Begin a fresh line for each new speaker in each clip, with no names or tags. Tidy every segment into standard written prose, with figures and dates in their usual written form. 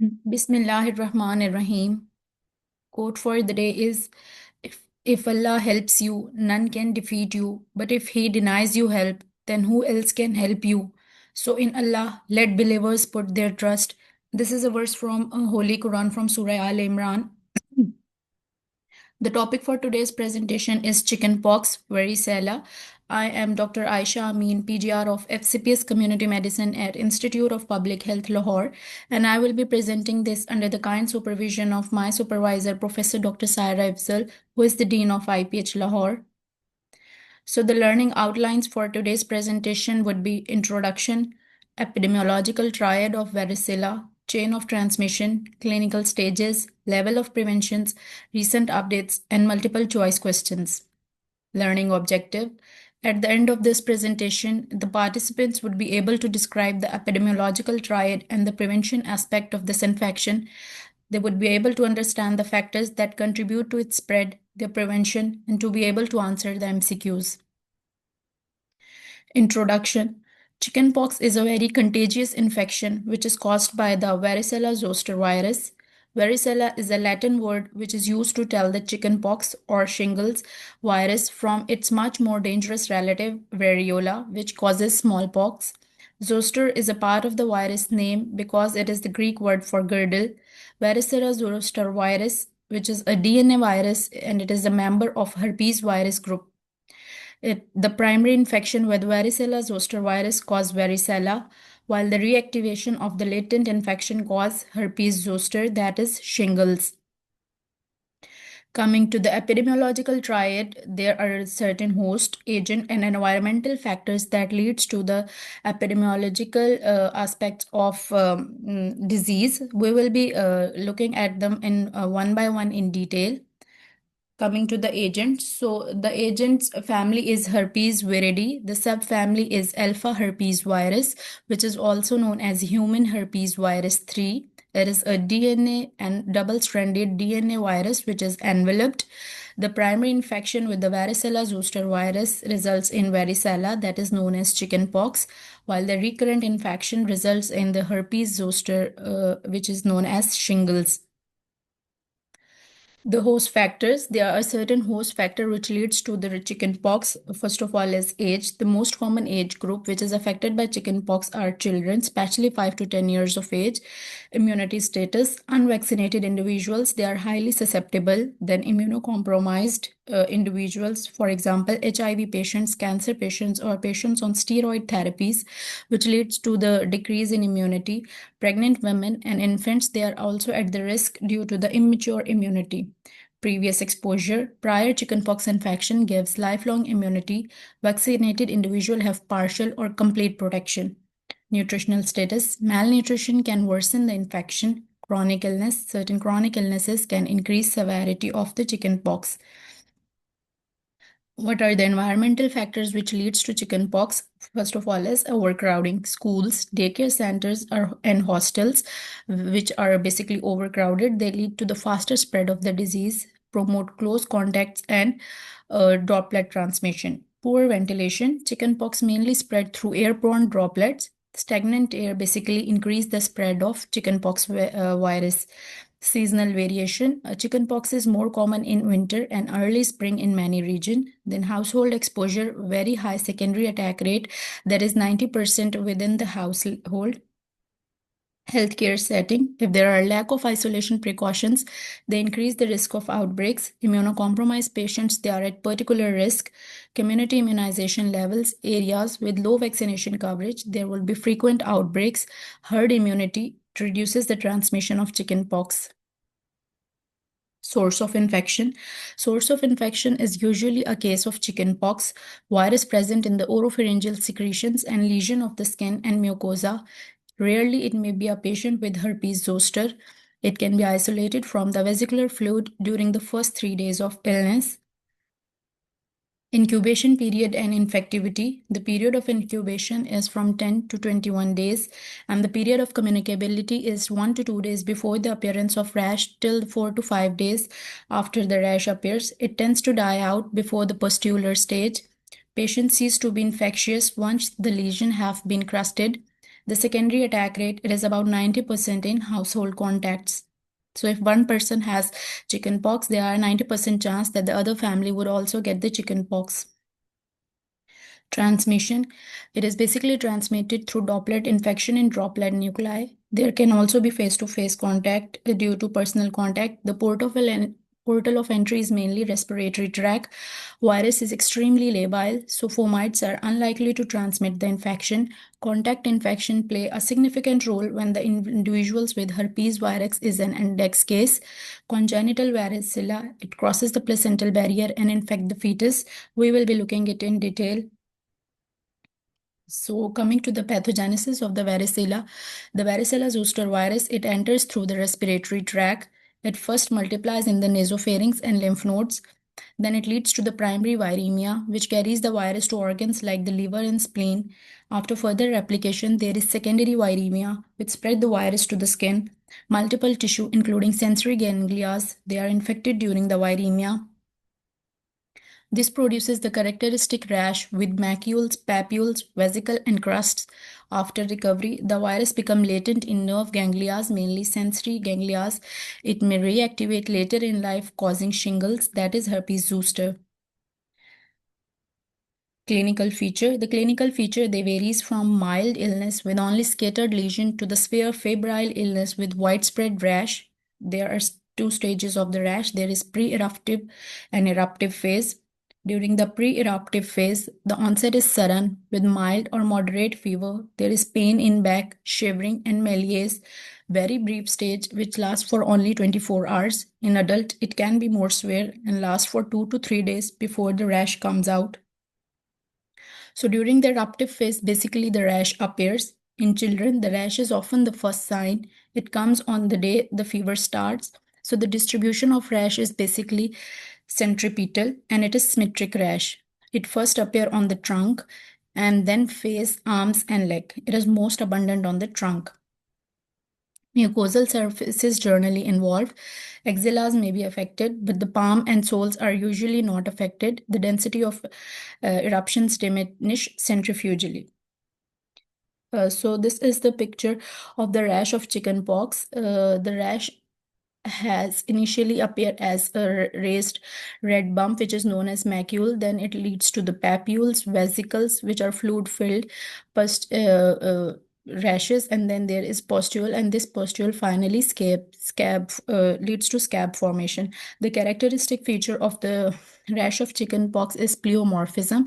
Bismillahirrahmanirrahim. Quote for the day is if Allah helps you, none can defeat you. But if He denies you help, then who else can help you? So in Allah, let believers put their trust. This is a verse from Holy Quran from Surah Al Imran. The topic for today's presentation is chickenpox, varicella. I am Dr. Ayesha AminPGR of FCPS Community Medicine at Institute of Public Health, Lahore, and I will be presenting this under the kind supervision of my supervisor, Professor Dr. Saira Afzal, who is the Dean of IPH, Lahore. So the learning outlines for today's presentation would be introduction, epidemiological triad of varicella, chain of transmission, clinical stages, level of preventions, recent updates, and multiple choice questions. Learning objective. At the end of this presentation, the participants would be able to describe the epidemiological triad and the prevention aspect of this infection. They would be able to understand the factors that contribute to its spread, their prevention, and to be able to answer the MCQs. Introduction. Chickenpox is a very contagious infection which is caused by the varicella zoster virus. Varicella is a Latin word which is used to tell the chickenpox or shingles virus from its much more dangerous relative variola, which causes smallpox. Zoster is a part of the virus name because it is the Greek word for girdle. Varicella zoster virus, which is a DNA virus, and it is a member of herpes virus group. The primary infection with varicella zoster virus causes varicella, while the reactivation of the latent infection causes herpes zoster, that is shingles. Coming to the epidemiological triad, there are certain host, agent, and environmental factors that leads to the epidemiological aspects of disease. We will be looking at them in one by one in detail. Coming to the agents, so the agent's family is herpes viridae. The subfamily is alpha herpes virus, which is also known as human herpes virus 3. There is a DNA and double-stranded DNA virus which is enveloped. The primary infection with the varicella zoster virus results in varicella, that is known as chickenpox, while the recurrent infection results in the herpes zoster, which is known as shingles. The host factors, there are certain host factor which leads to the chickenpox. First of all is age. The most common age group which is affected by chickenpox are children, especially 5 to 10 years of age. Immunity status, unvaccinated individuals, they are highly susceptible. Then immunocompromised individuals, for example, HIV patients, cancer patients, or patients on steroid therapies, which leads to the decrease in immunity. Pregnant women and infants, they are also at the risk due to the immature immunity. Previous exposure, prior chickenpox infection gives lifelong immunity. Vaccinated individuals have partial or complete protection. Nutritional status, malnutrition can worsen the infection. Chronic illness, certain chronic illnesses can increase severity of the chickenpox. What are the environmental factors which leads to chickenpox? First of all is overcrowding. Schools, daycare centers and hostels, which are basically overcrowded, they lead to the faster spread of the disease, promote close contacts and droplet transmission. Poor ventilation. Chickenpox mainly spread through airborne droplets. Stagnant air basically increase the spread of chickenpox virus. Seasonal variation. Chickenpox is more common in winter and early spring in many regions. Then household exposure, very high secondary attack rate, that is 90% within the household. Healthcare setting, if there are lack of isolation precautions, they increase the risk of outbreaks. Immunocompromised patients, they are at particular risk. Community immunization levels, areas with low vaccination coverage, there will be frequent outbreaks. Herd immunity reduces the transmission of chickenpox. Source of infection. Source of infection is usually a case of chickenpox, virus present in the oropharyngeal secretions and lesion of the skin and mucosa. Rarely, it may be a patient with herpes zoster. It can be isolated from the vesicular fluid during the first 3 days of illness. Incubation period and infectivity. The period of incubation is from 10 to 21 days, and the period of communicability is 1 to 2 days before the appearance of rash till 4 to 5 days after the rash appears. It tends to die out before the pustular stage. Patient cease to be infectious once the lesion have been crusted. The secondary attack rate, it is about 90% in household contacts. So if one person has chickenpox, there are 90% chance that the other family would also get the chickenpox. Transmission, it is basically transmitted through droplet infection in droplet nuclei. There can also be face-to-face contact due to personal contact. The portal of entry is mainly respiratory tract. Virus is extremely labile, so fomites are unlikely to transmit the infection. Contact infection play a significant role when the individuals with herpes virus is an index case. Congenital varicella, it crosses the placental barrier and infect the fetus. We will be looking it in detail. So coming to the pathogenesis of the varicella zoster virus, it enters through the respiratory tract. It first multiplies in the nasopharynx and lymph nodes. Then it leads to the primary viremia, which carries the virus to organs like the liver and spleen. After further replication, there is secondary viremia, which spread the virus to the skin. Multiple tissue, including sensory ganglia, they are infected during the viremia. This produces the characteristic rash with macules, papules, vesicle, and crusts. After recovery, the virus becomes latent in nerve ganglia, mainly sensory ganglia. It may reactivate later in life, causing shingles, that is herpes zoster. Clinical feature. The clinical feature, they varies from mild illness with only scattered lesion to the severe febrile illness with widespread rash. There are two stages of the rash. There is pre-eruptive and eruptive phase. During the pre-eruptive phase, the onset is sudden with mild or moderate fever. There is pain in back, shivering, and malaise. Very brief stage which lasts for only 24 hours. In adult, it can be more severe and lasts for 2 to 3 days before the rash comes out. So during the eruptive phase, basically the rash appears. In children, the rash is often the first sign. It comes on the day the fever starts. So the distribution of rash is basically centripetal and it is symmetric rash. It first appear on the trunk and then face, arms and leg. It is most abundant on the trunk. Mucosal surfaces generally involved. Axillas may be affected, but the palm and soles are usually not affected. The density of eruptions diminish centrifugally. So this is the picture of the rash of chickenpox. The rash has initially appeared as a raised red bump, which is known as macule. Then it leads to the papules, vesicles, which are fluid-filled rashes, and then there is pustule, and this pustule finally scab leads to scab formation. The characteristic feature of the rash of chickenpox is pleomorphism.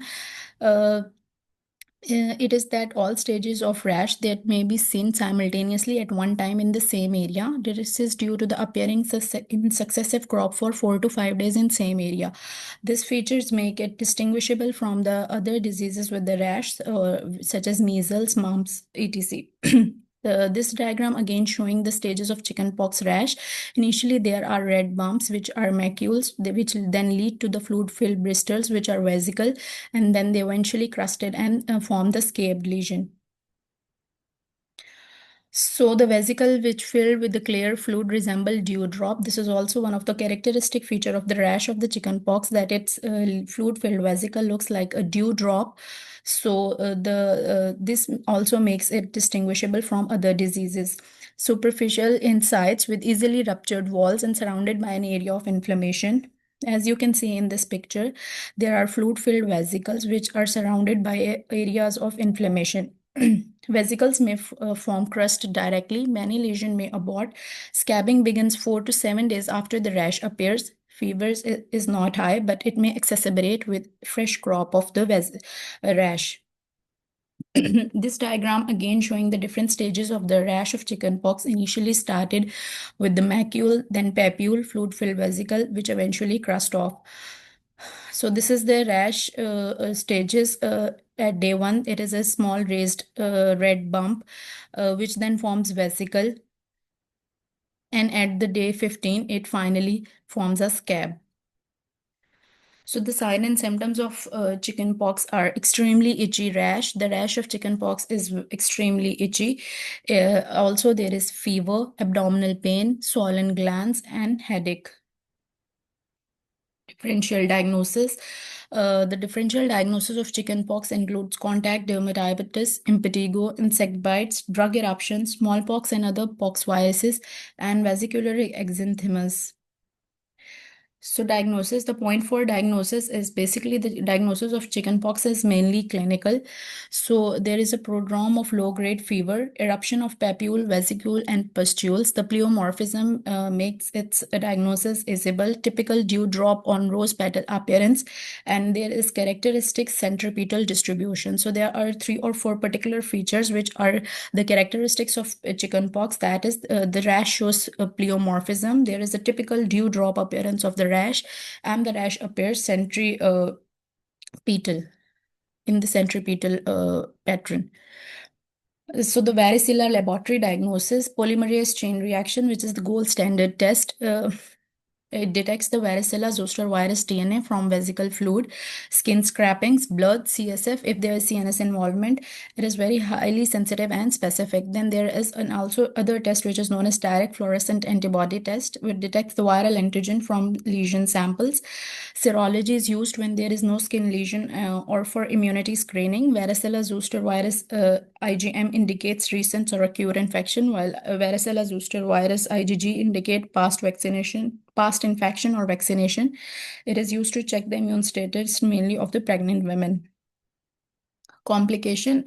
It is that all stages of rash that may be seen simultaneously at one time in the same area. This is due to the appearing in successive crop for 4 to 5 days in same area. These features make it distinguishable from the other diseases with the rash, such as measles, mumps, etc. This diagram again showing the stages of chickenpox rash. Initially, there are red bumps, which are macules, which then lead to the fluid-filled bristles, which are vesicle, and then they eventually crusted and form the scabbed lesion. So the vesicle which filled with the clear fluid resemble dewdrop. This is also one of the characteristic feature of the rash of the chickenpox, that its fluid-filled vesicle looks like a dewdrop. So this also makes it distinguishable from other diseases. Superficial insides with easily ruptured walls and surrounded by an area of inflammation. As you can see in this picture, there are fluid-filled vesicles which are surrounded by areas of inflammation. Vesicles may form crust directly. Many lesions may abort. Scabbing begins 4 to 7 days after the rash appears. Fever is not high, but it may exacerbate with fresh crop of the rash. This diagram again showing the different stages of the rash of chickenpox. Initially started with the macule, then papule, fluid-filled vesicle, which eventually crust off. So this is the rash stages. At day 1, it is a small raised red bump, which then forms vesicle. And at the day 15, it finally forms a scab. So the sign and symptoms of chickenpox are extremely itchy rash. The rash of chickenpox is extremely itchy. Also, there is fever, abdominal pain, swollen glands, and headache. Differential diagnosis. The differential diagnosis of chickenpox includes contact dermatitis, impetigo, insect bites, drug eruptions, smallpox and other pox viruses, and vesicular exanthemas. So diagnosis, the point for diagnosis is basically the diagnosis of chickenpox is mainly clinical. So there is a prodrome of low-grade fever, eruption of papule, vesicule, and pustules. The pleomorphism makes its diagnosis visible, typical dewdrop on rose petal appearance, and there is characteristic centripetal distribution. So there are 3 or 4 particular features which are the characteristics of chickenpox. That is, the rash shows pleomorphism. There is a typical dewdrop appearance of the rash, and the rash appears centripetal in the centripetal pattern. So the varicella laboratory diagnosis, polymerase chain reaction, which is the gold standard test. It detects the varicella zoster virus DNA from vesical fluid, skin scrapings, blood, CSF. If there is CNS involvement, it is very highly sensitive and specific. Then there is an also other test which is known as direct fluorescent antibody test, which detects the viral antigen from lesion samples. Serology is used when there is no skin lesion or for immunity screening. Varicella zoster virus IgM indicates recent or acute infection, while varicella zoster virus IgG indicate past infection or vaccination. It is used to check the immune status mainly of the pregnant women. Complication,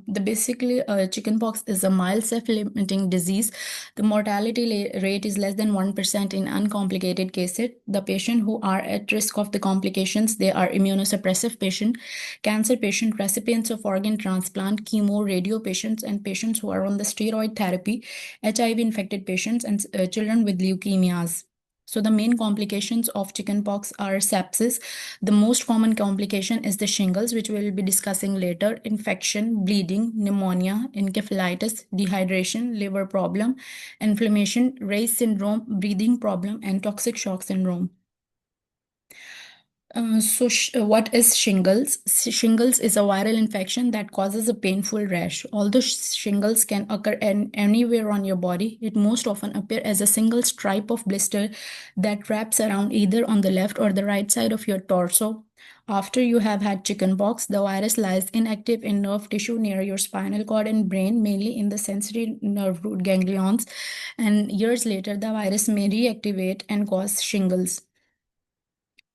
the basically chickenpox is a mild self-limiting disease. The mortality rate is less than 1% in uncomplicated cases. The patient who are at risk of the complications, they are immunosuppressive patient, cancer patient, recipients of organ transplant, chemo, radio patients, and patients who are on the steroid therapy, HIV infected patients, and children with leukemias. So the main complications of chickenpox are sepsis. The most common complication is the shingles, which we will be discussing later, infection, bleeding, pneumonia, encephalitis, dehydration, liver problem, inflammation, Ray's syndrome, breathing problem, and toxic shock syndrome. What is shingles? Shingles is a viral infection that causes a painful rash. Although shingles can occur anywhere on your body, it most often appear as a single stripe of blister that wraps around either on the left or the right side of your torso. After you have had chickenpox, the virus lies inactive in nerve tissue near your spinal cord and brain, mainly in the sensory nerve root ganglions. And years later, the virus may reactivate and cause shingles.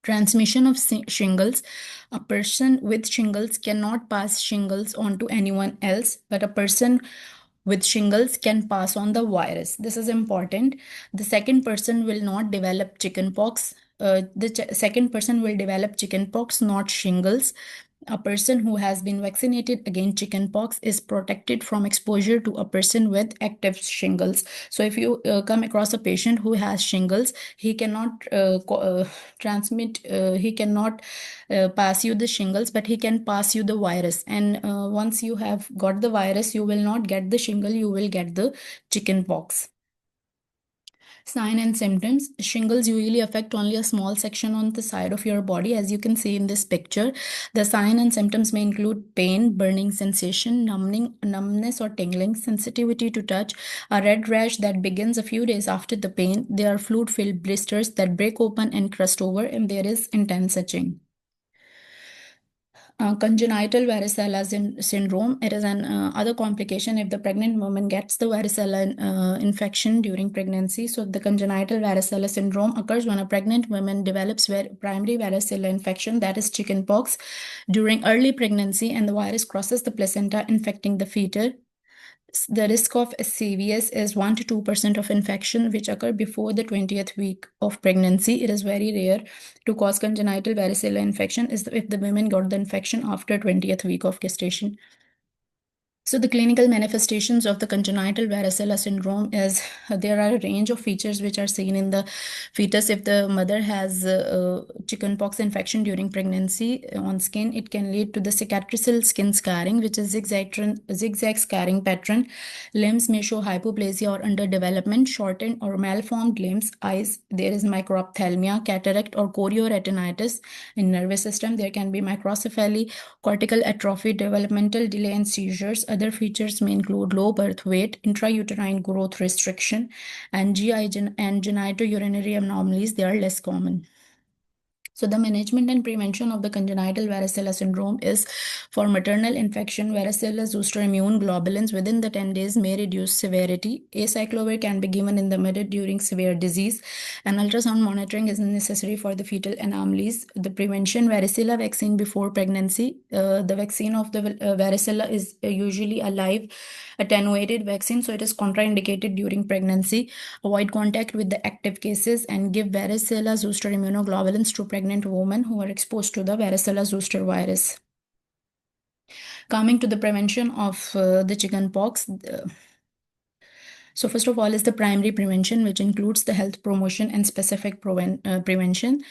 Transmission of shingles. A person with shingles cannot pass shingles on to anyone else, but a person with shingles can pass on the virus. This is important. The second person will not develop chickenpox. The second person will develop chickenpox, not shingles. A person who has been vaccinated against chickenpox is protected from exposure to a person with active shingles. So if you come across a patient who has shingles, he cannot transmit, he cannot pass you the shingles, but he can pass you the virus. And once you have got the virus, you will not get the shingle, you will get the chickenpox. Sign and symptoms. Shingles usually affect only a small section on the side of your body, as you can see in this picture. The sign and symptoms may include pain, burning sensation, numbness or tingling, sensitivity to touch, a red rash that begins a few days after the pain. There are fluid-filled blisters that break open and crust over, and there is intense itching. Congenital varicella syndrome. It is an other complication if the pregnant woman gets the varicella infection during pregnancy. So the congenital varicella syndrome occurs when a pregnant woman develops primary varicella infection, that is chickenpox, during early pregnancy, and the virus crosses the placenta, infecting the fetus. The risk of CVS is 1 to 2% of infection which occur before the 20th week of pregnancy. It is very rare to cause congenital varicella infection is if the women got the infection after 20th week of gestation. So the clinical manifestations of the congenital varicella syndrome is there are a range of features which are seen in the fetus. If the mother has chickenpox infection during pregnancy on skin, it can lead to the cicatricial skin scarring, which is zigzag scarring pattern. Limbs may show hypoplasia or underdevelopment, shortened or malformed limbs. Eyes, there is microphthalmia, cataract or chorioretinitis. In nervous system, there can be microcephaly, cortical atrophy, developmental delay, and seizures. Other features may include low birth weight, intrauterine growth restriction, and GI and genitourinary anomalies. They are less common. So the management and prevention of the congenital varicella syndrome is for maternal infection, varicella zoster immune globulins within the 10 days may reduce severity. Acyclovir can be given in the mid during severe disease, and ultrasound monitoring is necessary for the fetal anomalies. The prevention varicella vaccine before pregnancy. The vaccine of the varicella is usually a live attenuated vaccine, so it is contraindicated during pregnancy. Avoid contact with the active cases and give varicella zoster immunoglobulins to pregnant women who are exposed to the varicella zoster virus. Coming to the prevention of the chickenpox. So first of all is the primary prevention, which includes the health promotion and specific prevention.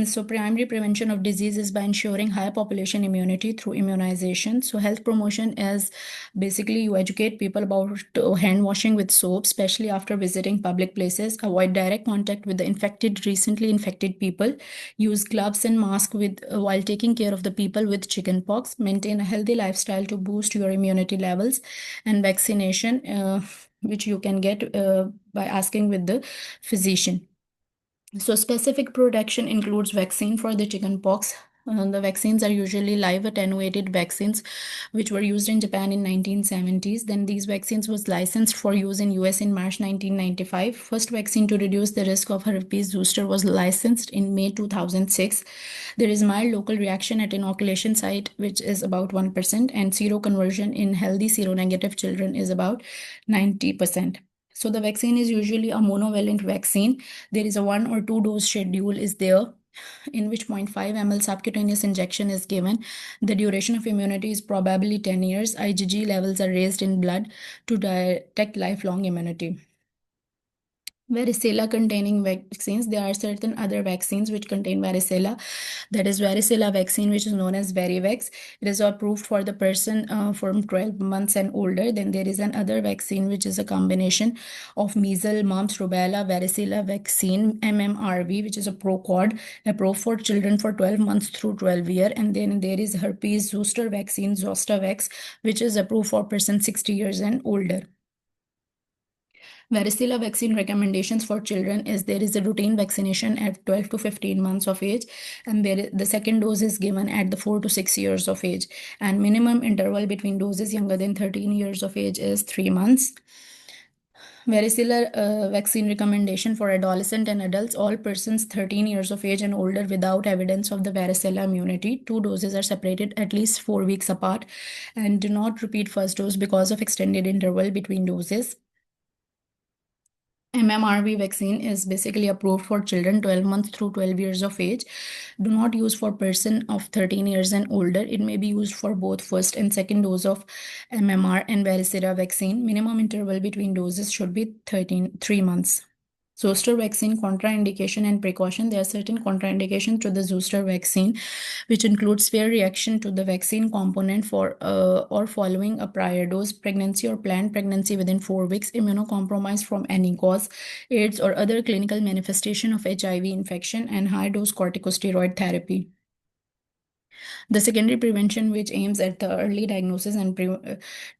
So primary prevention of disease is by ensuring high population immunity through immunization. So health promotion is basically you educate people about hand washing with soap, especially after visiting public places. Avoid direct contact with the recently infected people. Use gloves and mask with while taking care of the people with chickenpox. Maintain a healthy lifestyle to boost your immunity levels. And vaccination, which you can get by asking with the physician. So specific protection includes vaccine for the chickenpox. The vaccines are usually live attenuated vaccines, which were used in Japan in 1970s. Then these vaccines was licensed for use in US in March 1995. First vaccine to reduce the risk of herpes zoster was licensed in May 2006. There is mild local reaction at inoculation site, which is about 1%, and seroconversion in healthy seronegative children is about 90%. So the vaccine is usually a monovalent vaccine. There is a 1 or 2 dose schedule is there, in which 0.5 ml subcutaneous injection is given. The duration of immunity is probably 10 years. IgG levels are raised in blood to detect lifelong immunity. Varicella containing vaccines. There are certain other vaccines which contain varicella. That is varicella vaccine, which is known as Varivax. It is approved for the person from 12 months and older. Then there is another vaccine which is a combination of measles, mumps, rubella, varicella vaccine, MMRV, which is a Procod, approved for children for 12 months through 12 year. And then there is herpes zoster vaccine, Zostavax, which is approved for persons 60 years and older. Varicella vaccine recommendations for children is there is a routine vaccination at 12 to 15 months of age, and the second dose is given at the 4 to 6 years of age, and minimum interval between doses younger than 13 years of age is 3 months. Varicella vaccine recommendation for adolescent and adults, all persons 13 years of age and older without evidence of the varicella immunity. 2 doses are separated at least 4 weeks apart, and do not repeat first dose because of extended interval between doses. MMRV vaccine is basically approved for children 12 months through 12 years of age. Do not use for person of 13 years and older. It may be used for both first and second dose of MMR and varicella vaccine. Minimum interval between doses should be 3 months. Zoster vaccine contraindication and precaution. There are certain contraindications to the zoster vaccine, which includes severe reaction to the vaccine component for or following a prior dose, pregnancy or planned pregnancy within 4 weeks, immunocompromise from any cause, AIDS or other clinical manifestation of HIV infection, and high dose corticosteroid therapy. The secondary prevention, which aims at the early diagnosis and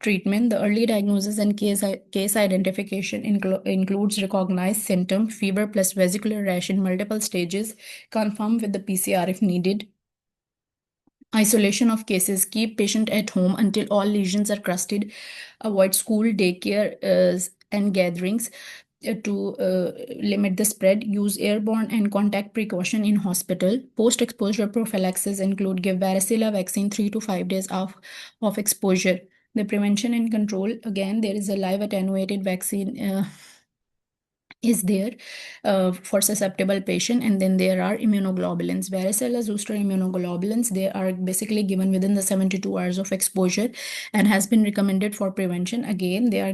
treatment. The early diagnosis and case identification includes recognized symptom, fever plus vesicular rash in multiple stages, confirm with the PCR if needed. Isolation of cases. Keep patient at home until all lesions are crusted. Avoid school, daycare, and gatherings to limit the spread. Use airborne and contact precaution in hospital. Post-exposure prophylaxis include give varicella vaccine 3 to 5 days of exposure. The prevention and control, again, there is a live attenuated vaccine is there for susceptible patient, and then there are immunoglobulins. Varicella zoster immunoglobulins, they are basically given within the 72 hours of exposure and has been recommended for prevention. Again, they are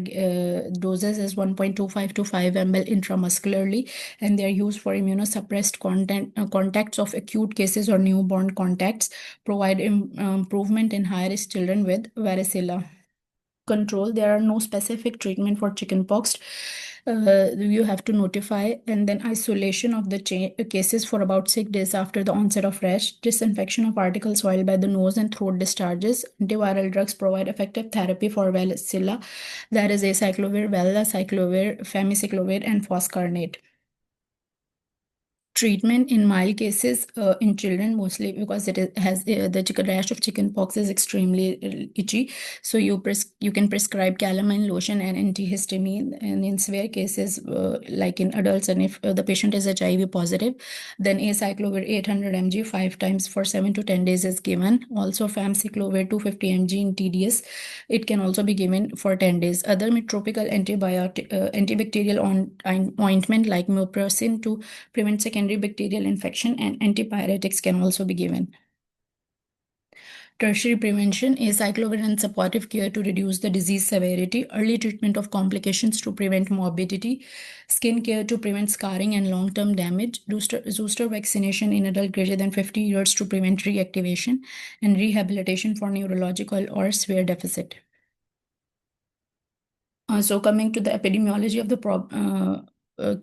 doses is 1.25 to 5 ml intramuscularly, and they are used for immunosuppressed contacts of acute cases or newborn contacts. Provide improvement in high risk children with varicella. Control, there are no specific treatment for chickenpox. You have to notify, and then isolation of the cases for about 6 days after the onset of rash. Disinfection of articles while by the nose and throat discharges. Antiviral drugs provide effective therapy for varicella, that is acyclovir, valacyclovir, famiciclovir, and foscarnet. Treatment in mild cases in children, mostly because has the chicken rash of chicken pox is extremely itchy. So you can prescribe calamine lotion and antihistamine. And in severe cases, like in adults, and if the patient is HIV positive, then acyclovir 800 mg 5 times for 7 to 10 days is given. Also, famciclovir 250 mg in TDS. It can also be given for 10 days. Other tropical antibacterial ointment like mupirocin to prevent secondary bacterial infection, and antipyretics can also be given. Tertiary prevention is acyclovir and supportive care to reduce the disease severity, early treatment of complications to prevent morbidity, skin care to prevent scarring and long-term damage, booster vaccination in adults greater than 50 years to prevent reactivation, and rehabilitation for neurological or severe deficit. So coming to the epidemiology of the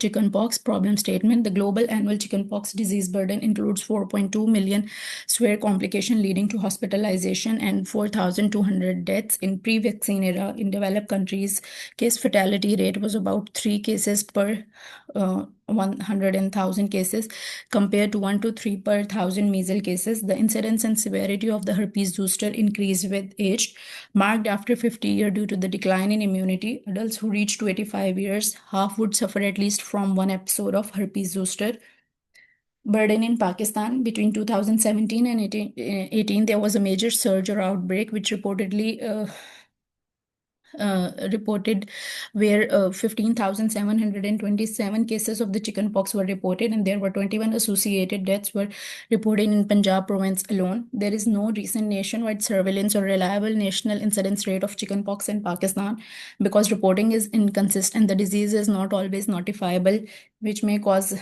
chickenpox problem statement, the global annual chickenpox disease burden includes 4.2 million severe complication leading to hospitalization and 4,200 deaths in pre-vaccine era. In developed countries, case fatality rate was about 3 cases per 100,000 cases compared to 1 to 3 per 1,000 measles cases. The incidence and severity of the herpes zoster increased with age, marked after 50 years due to the decline in immunity. Adults who reach to 85 years, half would suffer at least from one episode of herpes zoster. Burden in Pakistan between 2017 and 18, there was a major surge or outbreak, which reported where 15,727 cases of the chickenpox were reported, and there were 21 associated deaths were reported in Punjab province alone. There is no recent nationwide surveillance or reliable national incidence rate of chickenpox in Pakistan because reporting is inconsistent and the disease is not always notifiable, which may cause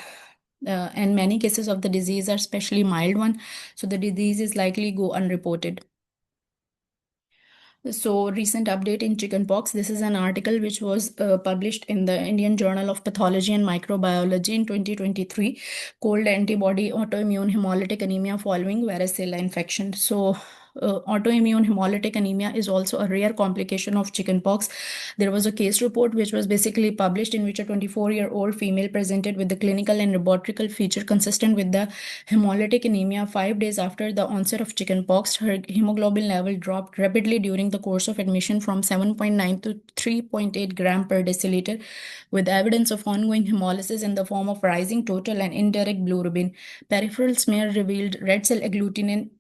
and many cases of the disease are especially mild one, so the disease is likely go unreported. So, recent update in chickenpox. This is an article which was published in the Indian Journal of Pathology and Microbiology in 2023, cold antibody autoimmune hemolytic anemia following varicella infection. So, autoimmune hemolytic anemia is also a rare complication of chickenpox. There was a case report which was basically published in which a 24-year-old female presented with the clinical and laboratory feature consistent with the hemolytic anemia 5 days after the onset of chickenpox. Her hemoglobin level dropped rapidly during the course of admission from 7.9 to 3.8 gram per deciliter, with evidence of ongoing hemolysis in the form of rising total and indirect bilirubin. Peripheral smear revealed red cell agglutination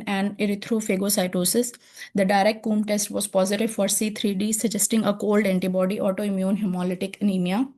and erythrophagocytosis. The direct Coombs test was positive for C3D, suggesting a cold antibody autoimmune hemolytic anemia.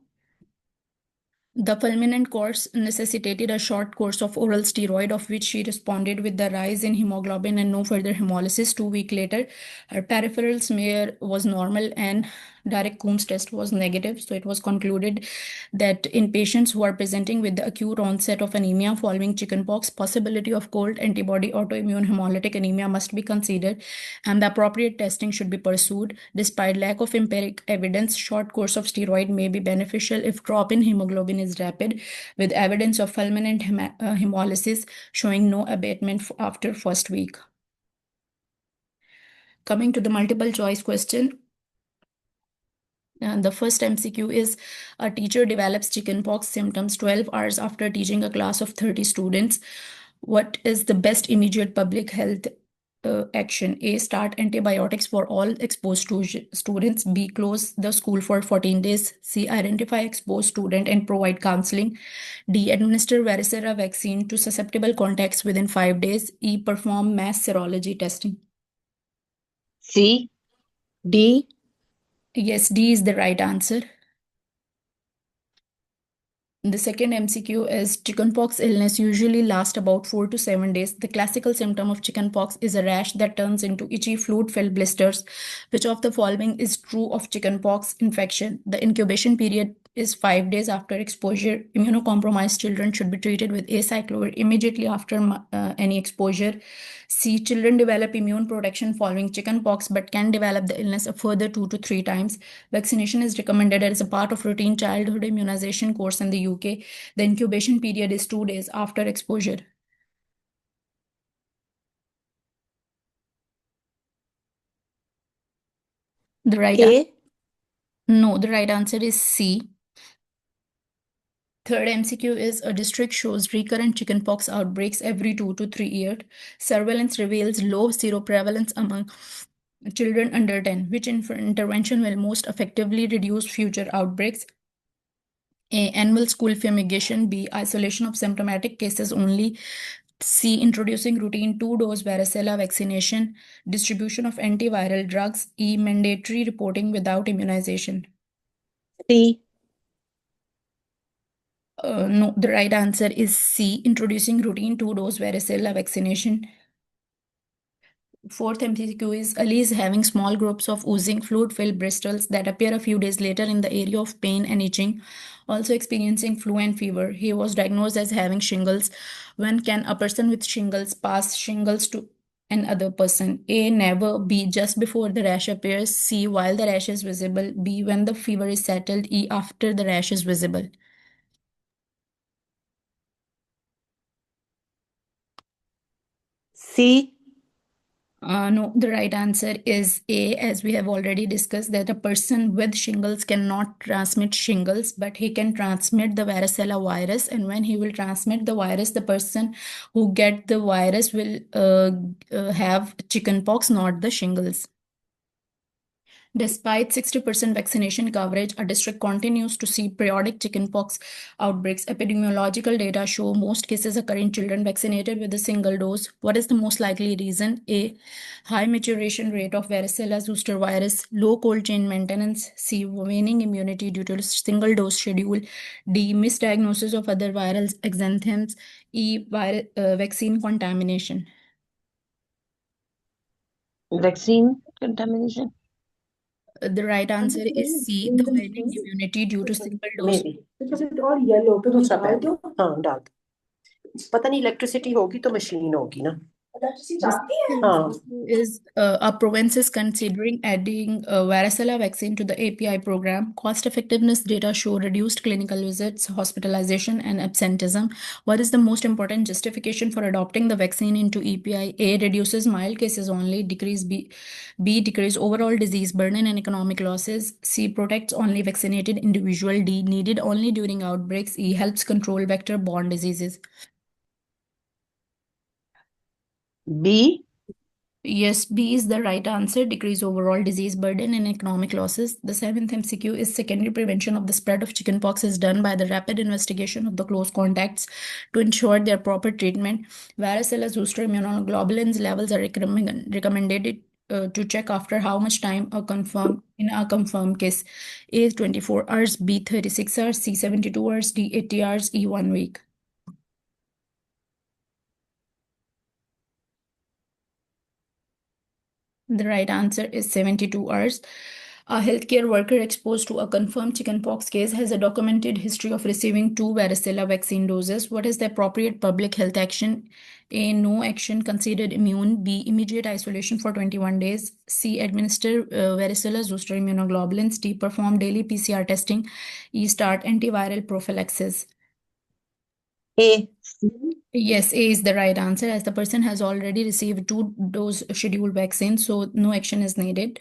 The fulminant course necessitated a short course of oral steroid, of which she responded with the rise in hemoglobin and no further hemolysis. 2 weeks later, her peripheral smear was normal and direct Coombs test was negative. So it was concluded that in patients who are presenting with the acute onset of anemia following chickenpox, possibility of cold antibody autoimmune hemolytic anemia must be considered and the appropriate testing should be pursued. Despite lack of empiric evidence, short course of steroid may be beneficial if drop in hemoglobin is rapid, with evidence of fulminant hemolysis showing no abatement after first week. Coming to the multiple choice question. And the first MCQ is, a teacher develops chickenpox symptoms 12 hours after teaching a class of 30 students. What is the best immediate public health action? A, start antibiotics for all exposed students. B, close the school for 14 days. C, identify exposed student and provide counseling. D, administer varicella vaccine to susceptible contacts within 5 days. E, perform mass serology testing.
C, D.
Yes, D is the right answer. The second MCQ is, chickenpox illness usually lasts about 4 to 7 days. The classical symptom of chickenpox is a rash that turns into itchy fluid-filled blisters. Which of the following is true of chickenpox infection? The incubation period is 5 days after exposure. Immunocompromised children should be treated with acyclovir immediately after any exposure. C, children develop immune protection following chickenpox but can develop the illness a further 2 to 3 times. Vaccination is recommended as a part of routine childhood immunization course in the UK. The incubation period is 2 days after exposure. The right
A.
No, the right answer is C. Third MCQ is a district shows recurrent chickenpox outbreaks every 2 to 3 years. Surveillance reveals low seroprevalence among children under 10. Which intervention will most effectively reduce future outbreaks? A. Annual school fumigation. B. Isolation of symptomatic cases only. C. Introducing routine two-dose varicella vaccination. Distribution of antiviral drugs. E. Mandatory reporting without immunization.
C.
No, the right answer is C. Introducing routine two-dose varicella vaccination. Fourth MCQ is Ali is having small groups of oozing fluid-filled bristles that appear a few days later in the area of pain and itching, also experiencing flu and fever. He was diagnosed as having shingles. When can a person with shingles pass shingles to another person? A. Never. B. Just before the rash appears. C. While the rash is visible. B. When the fever is settled. E. After the rash is visible.
C.
No, the right answer is A, as we have already discussed, that a person with shingles cannot transmit shingles, but he can transmit the varicella virus. And when he will transmit the virus, the person who get the virus will have chickenpox, not the shingles. Despite 60% vaccination coverage, a district continues to see periodic chickenpox outbreaks. Epidemiological data show most cases occur in children vaccinated with a single dose. What is the most likely reason? A. High maturation rate of varicella zoster virus, low cold chain maintenance. C. Waning immunity due to single dose schedule. D. Misdiagnosis of other viral exanthems. E. Vaccine contamination.
Vaccine contamination.
The right answer is C. The waning immunity due to single dose.
Maybe. दूसरा pan हाँ डाल दो। पता नहीं electricity होगी तो machine होगी ना
This
हाँ
is a province is considering adding varicella vaccine to the API program. Cost effectiveness data show reduced clinical visits, hospitalization, and absenteeism. What is the most important justification for adopting the vaccine into EPI? A. Reduces mild cases only. Decrease B. Decrease overall disease burden and economic losses. C. Protects only vaccinated individual. D. Needed only during outbreaks. E. Helps control vector-borne diseases.
B.
Yes, B is the right answer. Decrease overall disease burden and economic losses. The seventh MCQ is secondary prevention of the spread of chickenpox is done by the rapid investigation of the close contacts to ensure their proper treatment. Varicella zoster immunoglobulins levels are recommended to check after how much time a confirmed case. A is 24 hours, B 36 hours, C 72 hours, D 80 hours, E 1 week. The right answer is 72 hours. A healthcare worker exposed to a confirmed chickenpox case has a documented history of receiving two varicella vaccine doses. What is the appropriate public health action? A. No action considered immune. B. Immediate isolation for 21 days. C. Administer varicella zoster immunoglobulins. D. Perform daily PCR testing. E. Start antiviral prophylaxis.
A.
Yes, A is the right answer as the person has already received two-dose scheduled vaccine, so no action is needed.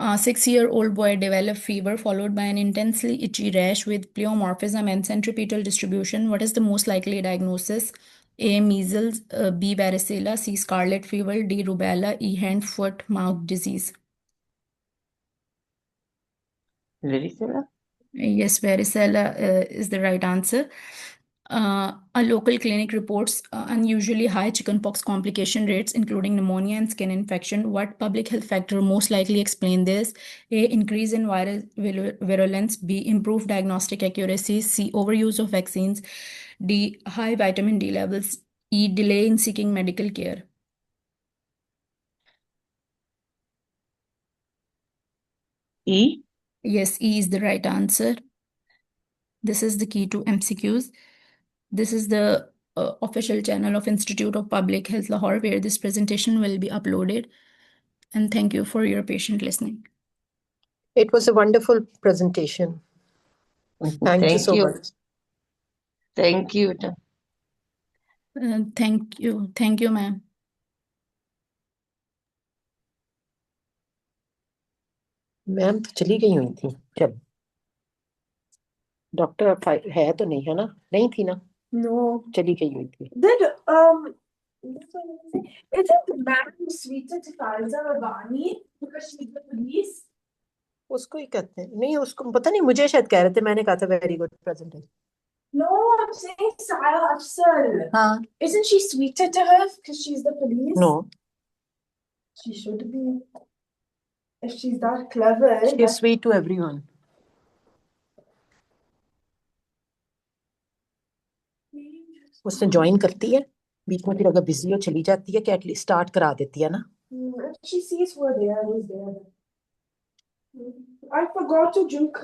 A 6-year-old boy developed fever followed by an intensely itchy rash with pleomorphism and centripetal distribution. What is the most likely diagnosis? A. Measles, B. Varicella, C. Scarlet fever, D. Rubella, E. Hand, foot, mouth disease.
Varicella.
Yes, varicella is the right answer. A local clinic reports unusually high chickenpox complication rates, including pneumonia and skin infection. What public health factor most likely explain this? A. Increase in virulence. B. Improved diagnostic accuracy. C. Overuse of vaccines. D. High vitamin D levels. E. Delay in seeking medical care.
E.
Yes, E is the right answer. This is the key to MCQs. This is the official channel of Institute of Public Health Lahore where this presentation will be uploaded. And thank you for your patient listening.
It was a wonderful presentation. Thank you so much.
Thank you.
Thank you. Thank you, ma'am.
Ma'am तो चली गई हुई थी जब
doctor है तो नहीं, है ना? नहीं थी ना?
No.
चली गई हुई थी।
Did isn't the man sweeter to Faiza Rabbani because she's the police?
उसको ही कहते हैं। नहीं, उसको पता नहीं, मुझे शायद कह रहे थे, मैंने कहा था very good presentation.
No, I'm saying Saya Afsal.
हाँ,
Isn't she sweeter to her because she's the police?
No,
She should be. If she's that clever.
She is sweet to everyone. उसने ज्वाइन करती है, बीच में फिर अगर busy हो चली जाती है, कि एटलीस्ट स्टार्ट करा देती है ना।
If she sees we're there, who's there? I forgot to drink